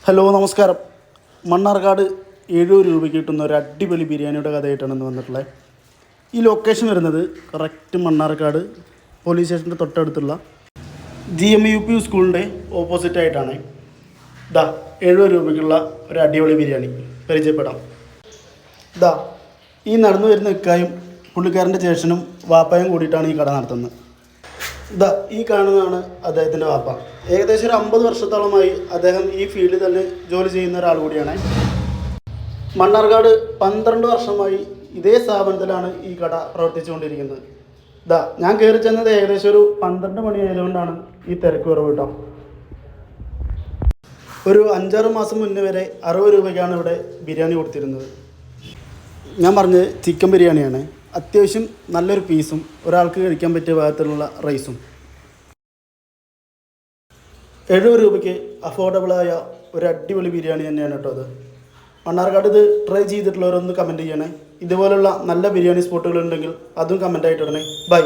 Hello നമസ്കാരം. മണ്ണാർക്കാട് 70 രൂപയ്ക്ക് കിട്ടുന്ന ഒരു അടിപൊളി ബിരിയാണിയുടെ കഥയായിട്ടാണ് ഇന്ന് വന്നിട്ടുള്ളത്. ഈ ലൊക്കേഷൻ വരുന്നത് കറക്റ്റ് മണ്ണാർക്കാട് പോലീസ് സ്റ്റേഷൻ്റെ തൊട്ടടുത്തുള്ള GMUP സ്കൂളിൻ്റെ ഓപ്പോസിറ്റായിട്ടാണ്. 70 രൂപയ്ക്കുള്ള ഒരു അടിപൊളി ബിരിയാണി പരിചയപ്പെടാം. ഈ നടന്നു വരുന്ന ഇക്കായും പുള്ളിക്കാരൻ്റെ ചേച്ചനും വാപ്പായും കൂടിയിട്ടാണ് ഈ കട നടത്തുന്നത്. ഈ കാണുന്നതാണ് അദ്ദേഹത്തിൻ്റെ വാപ്പ. ഏകദേശം ഒരു 50 വർഷത്തോളമായി അദ്ദേഹം ഈ ഫീൽഡിൽ തന്നെ ജോലി ചെയ്യുന്ന ഒരാൾ കൂടിയാണ്. മണ്ണാർക്കാട് 12 വർഷമായി ഇതേ സ്ഥാപനത്തിലാണ് ഈ കട പ്രവർത്തിച്ചുകൊണ്ടിരിക്കുന്നത്. ഞാൻ കയറി ചെന്നത് ഏകദേശം ഒരു 12 മണി ആയതുകൊണ്ടാണ് ഈ തിരക്ക് കുറവ് കേട്ടോ. ഒരു 5-6 മാസം മുന്നേ വരെ 60 രൂപയ്ക്കാണ് ഇവിടെ ബിരിയാണി കൊടുത്തിരുന്നത്. ഞാൻ പറഞ്ഞത് ചിക്കൻ ബിരിയാണിയാണ്. അത്യാവശ്യം നല്ലൊരു പീസും ഒരാൾക്ക് കഴിക്കാൻ പറ്റിയ ഭാഗത്തിലുള്ള റൈസും. 70 രൂപയ്ക്ക് അഫോർഡബിളായ ഒരു അടിപൊളി ബിരിയാണി തന്നെയാണ് കേട്ടോ അത്. മണ്ണാർക്കാട് ഇത് ട്രൈ ചെയ്തിട്ടുള്ളവരൊന്ന് കമൻറ്റ് ചെയ്യണേ. ഇതുപോലുള്ള നല്ല ബിരിയാണി സ്പോട്ടുകളുണ്ടെങ്കിൽ അതും കമൻറ്റായിട്ട് ഇടണേ. ബൈ.